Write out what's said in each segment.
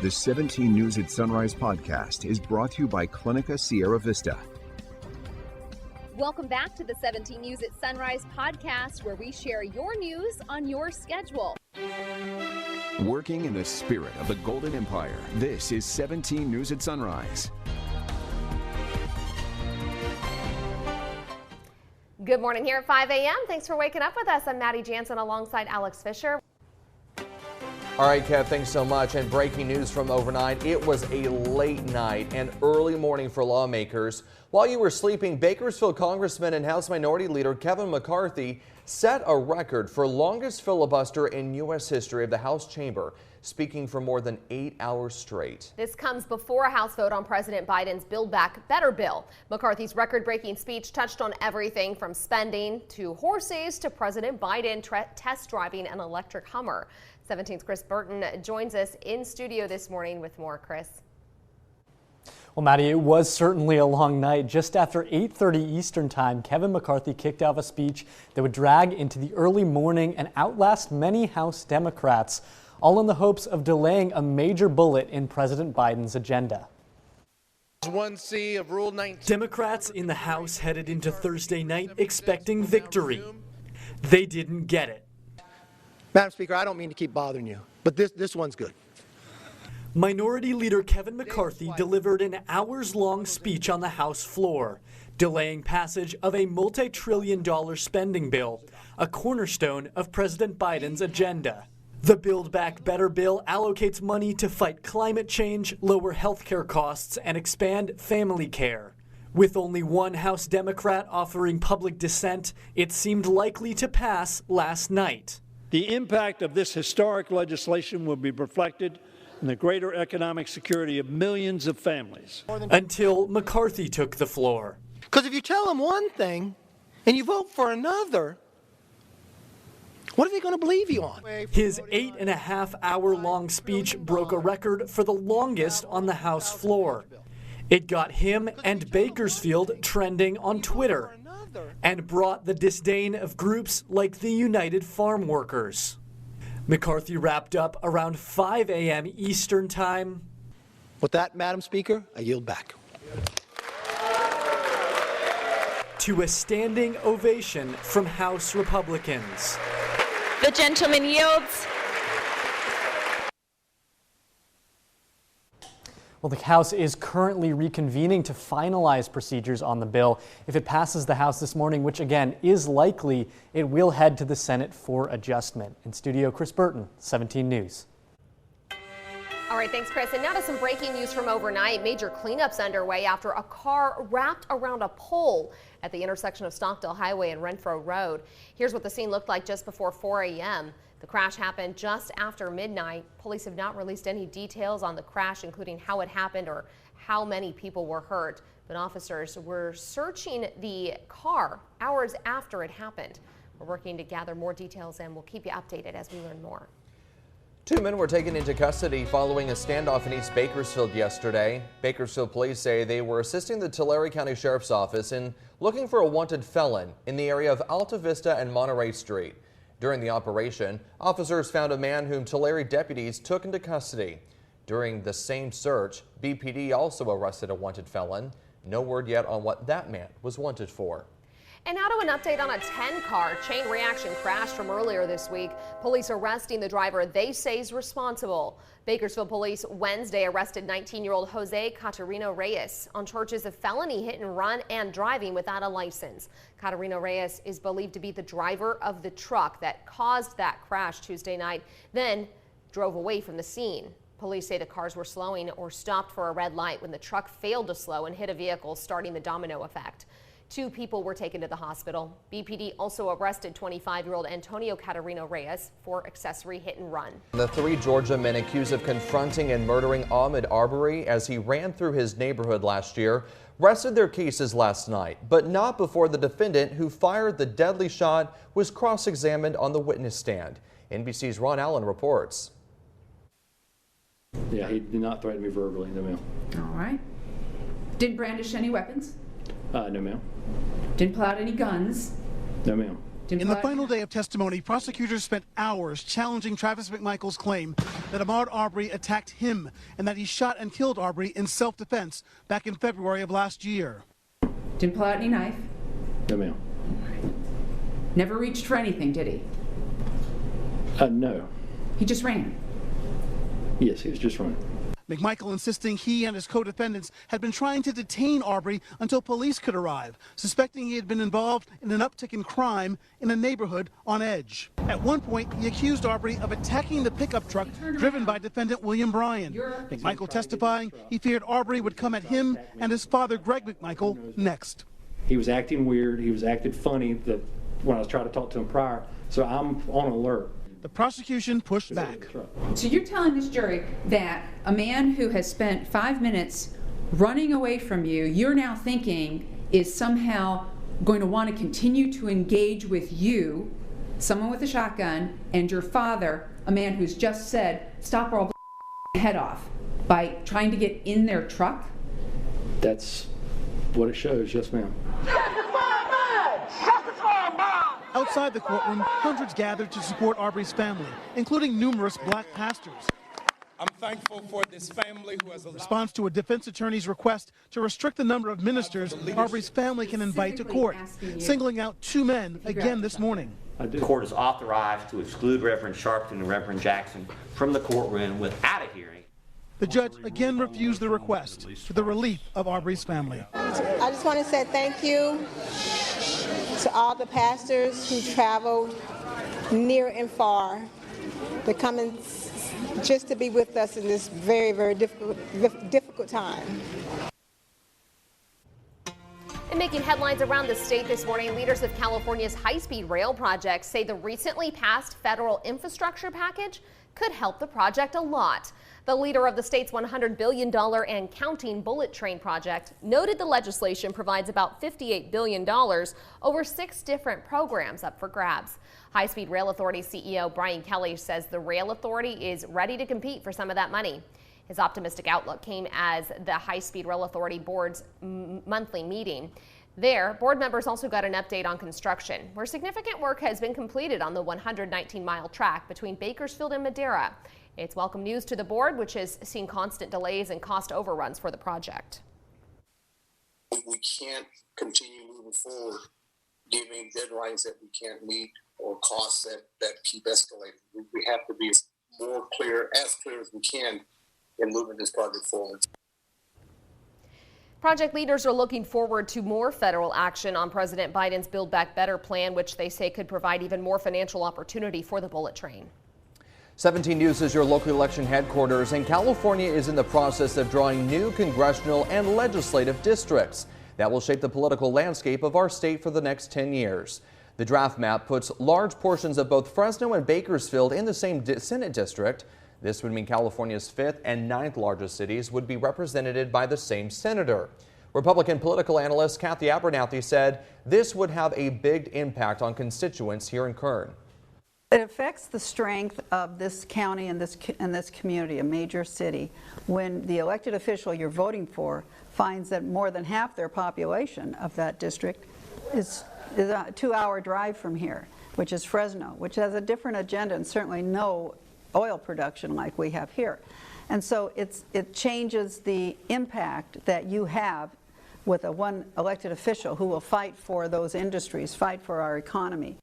The 17 News at Sunrise podcast is brought to you by Clinica Sierra Vista. Welcome back to the 17 News at Sunrise podcast, where we share your news on your schedule. Working in the spirit of the Golden Empire, this is 17 News at Sunrise. Good morning here at 5 a.m. Thanks for waking up with us. I'm Maddie Jansen alongside Alex Fisher. All right, Kev, thanks so much. And breaking news from overnight, it was a late night and early morning for lawmakers. While you were sleeping, Bakersfield Congressman and House Minority Leader Kevin McCarthy set a record for longest filibuster in U.S. history of the House chamber, speaking for more than 8 hours straight. This comes before a House vote on President Biden's Build Back Better bill. McCarthy's record-breaking speech touched on everything from spending to horses to President Biden test driving an electric Hummer. 17's Chris Burton joins us in studio this morning with more. Chris. Well, Maddie, it was certainly a long night. Just after 8:30 Eastern time, Kevin McCarthy kicked off a speech that would drag into the early morning and outlast many House Democrats, all in the hopes of delaying a major bullet in President Biden's agenda. 1C of Rule 19. Democrats in the House headed into Thursday night expecting victory. They didn't get it. Madam Speaker, I don't mean to keep bothering you, but this one's good. Minority Leader Kevin McCarthy delivered an hours-long speech on the House floor, delaying passage of a multi-trillion-dollar spending bill, a cornerstone of President Biden's agenda. The Build Back Better bill allocates money to fight climate change, lower health care costs, and expand family care. With only one House Democrat offering public dissent, it seemed likely to pass last night. The impact of this historic legislation will be reflected in the greater economic security of millions of families. Until McCarthy took the floor. Because if you tell them one thing and you vote for another, what are they going to believe you on? His 8.5-hour-long speech broke a record for the longest on the House floor. It got him and Bakersfield trending on Twitter and brought the disdain of groups like the United Farm Workers. McCarthy wrapped up around 5 a.m. Eastern time. With that, Madam Speaker, I yield back. To a standing ovation from House Republicans. The gentleman yields. Well, the House is currently reconvening to finalize procedures on the bill. If it passes the House this morning, which again is likely, it will head to the Senate for adjustment. In studio, Chris Burton, 17 News. All right, thanks, Chris. And now to some breaking news from overnight. Major cleanups underway after a car wrapped around a pole at the intersection of Stockdale Highway and Renfro Road. Here's what the scene looked like just before 4 a.m. The crash happened just after midnight. Police have not released any details on the crash, including how it happened or how many people were hurt. But officers were searching the car hours after it happened. We're working to gather more details, and we'll keep you updated as we learn more. 2 men were taken into custody following a standoff in East Bakersfield yesterday. Bakersfield police say they were assisting the Tulare County Sheriff's Office in looking for a wanted felon in the area of Alta Vista and Monterey Street. During the operation, officers found a man whom Tulare deputies took into custody. During the same search, BPD also arrested a wanted felon. No word yet on what that man was wanted for. And now to an update on a 10-car chain reaction crash from earlier this week. Police arresting the driver they say is responsible. Bakersfield police Wednesday arrested 19-year-old Jose Catarino Reyes on charges of felony hit and run and driving without a license. Catarino Reyes is believed to be the driver of the truck that caused that crash Tuesday night, then drove away from the scene. Police say the cars were slowing or stopped for a red light when the truck failed to slow and hit a vehicle, starting the domino effect. 2 people were taken to the hospital. BPD also arrested 25-year-old Antonio Catarino Reyes for accessory hit and run. The 3 Georgia men accused of confronting and murdering Ahmaud Arbery as he ran through his neighborhood last year rested their cases last night, but not before the defendant who fired the deadly shot was cross-examined on the witness stand. NBC's Ron Allen reports. Yeah, he did not threaten me verbally, no ma'am. All right. Didn't brandish any weapons? No ma'am. Didn't pull out any guns? No ma'am. In the final day of testimony, prosecutors spent hours challenging Travis McMichael's claim that Ahmaud Arbery attacked him and that he shot and killed Arbery in self-defense back in February of last year. Didn't pull out any knife? No, ma'am. Never reached for anything, did he? No. He just ran? Yes, he was just running. McMichael insisting he and his co-defendants had been trying to detain Arbery until police could arrive, suspecting he had been involved in an uptick in crime in a neighborhood on edge. At one point, he accused Arbery of attacking the pickup truck driven by defendant William Bryan. McMichael testifying he feared Arbery would come at him and his father, Greg McMichael, next. He was acting weird. He was acting funny when I was trying to talk to him prior, so I'm on alert. The prosecution pushed back. So you're telling this jury that a man who has spent 5 minutes running away from you, you're now thinking is somehow going to want to continue to engage with you, someone with a shotgun, and your father, a man who's just said, stop or I'll blow your head off, by trying to get in their truck? That's what it shows, yes, ma'am. Outside the courtroom, hundreds gathered to support Arbery's family, including numerous black pastors. I'm thankful for this family who has allowed... In response to a defense attorney's request to restrict the number of ministers Arbery's family can invite to court, singling out 2 men again this morning. The court is authorized to exclude Reverend Sharpton and Reverend Jackson from the courtroom without a hearing. The judge again refused the request for the relief of Arbery's family. I just want to say thank you to all the pastors who traveled near and far to come and just to be with us in this very, very difficult time. And making headlines around the state this morning, leaders of California's high-speed rail project say the recently passed federal infrastructure package could help the project a lot. The leader of the state's $100 billion and counting bullet train project noted the legislation provides about $58 billion over 6 different programs up for grabs. High-Speed Rail Authority CEO Brian Kelly says the rail authority is ready to compete for some of that money. His optimistic outlook came as the High-Speed Rail Authority board's monthly meeting. There, board members also got an update on construction, where significant work has been completed on the 119-mile track between Bakersfield and Madera. It's welcome news to the board, which has seen constant delays and cost overruns for the project. We can't continue moving forward, giving deadlines that we can't meet or costs that keep escalating. We have to be as clear as we can in moving this project forward. Project leaders are looking forward to more federal action on President Biden's Build Back Better plan, which they say could provide even more financial opportunity for the bullet train. 17 News is your local election headquarters, and California is in the process of drawing new congressional and legislative districts that will shape the political landscape of our state for the next 10 years. The draft map puts large portions of both Fresno and Bakersfield in the same Senate district. This would mean California's 5th and 9th largest cities would be represented by the same senator. Republican political analyst Kathy Abernathy said this would have a big impact on constituents here in Kern. It affects the strength of this county and this community, a major city, when the elected official you're voting for finds that more than half their population of that district is a 2-hour drive from here, which is Fresno, which has a different agenda and certainly no oil production like we have here. And so it changes the impact that you have with one elected official who will fight for those industries, fight for our economy.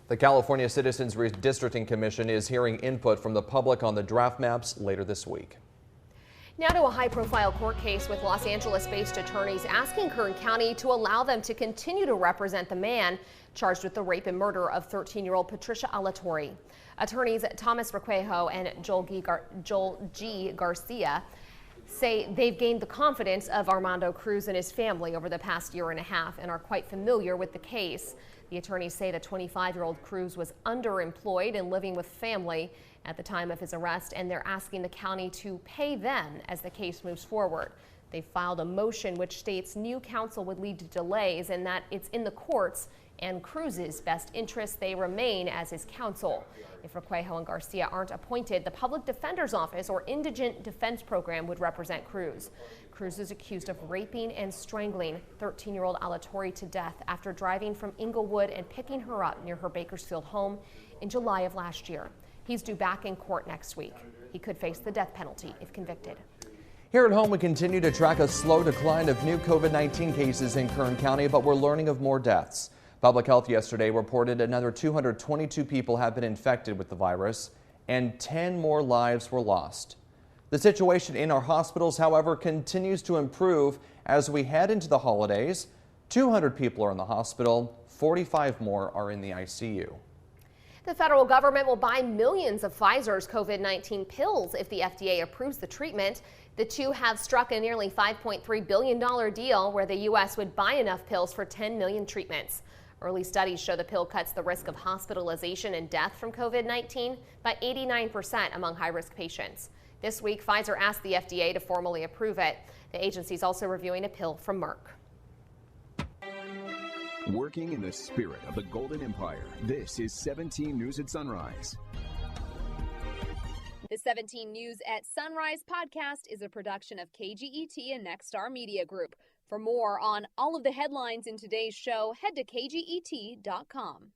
The California Citizens Redistricting Commission is hearing input from the public on the draft maps later this week. Now to a high-profile court case with Los Angeles-based attorneys asking Kern County to allow them to continue to represent the man charged with the rape and murder of 13-year-old Patricia Alatorre. Attorneys Thomas Requejo and Joel G. Garcia say they've gained the confidence of Armando Cruz and his family over the past year and a half and are quite familiar with the case. The attorneys say the 25-year-old Cruz was underemployed and living with family at the time of his arrest, and they're asking the county to pay them as the case moves forward. They filed a motion which states new counsel would lead to delays and that it's in the courts and Cruz's best interest they remain as his counsel. If Requejo and Garcia aren't appointed, the Public Defender's Office or Indigent Defense Program would represent Cruz. Cruz is accused of raping and strangling 13-year-old Alatorre to death after driving from Inglewood and picking her up near her Bakersfield home in July of last year. He's due back in court next week. He could face the death penalty if convicted. Here at home, we continue to track a slow decline of new COVID-19 cases in Kern County, but we're learning of more deaths. Public Health yesterday reported another 222 people have been infected with the virus, and 10 more lives were lost. The situation in our hospitals, however, continues to improve as we head into the holidays. 200 people are in the hospital, 45 more are in the ICU. The federal government will buy millions of Pfizer's COVID-19 pills if the FDA approves the treatment. The two have struck a nearly $5.3 billion deal where the U.S. would buy enough pills for 10 million treatments. Early studies show the pill cuts the risk of hospitalization and death from COVID-19 by 89% among high-risk patients. This week, Pfizer asked the FDA to formally approve it. The agency is also reviewing a pill from Merck. Working in the spirit of the Golden Empire, this is 17 News at Sunrise. The 17 News at Sunrise podcast is a production of KGET and Nexstar Media Group. For more on all of the headlines in today's show, head to kget.com.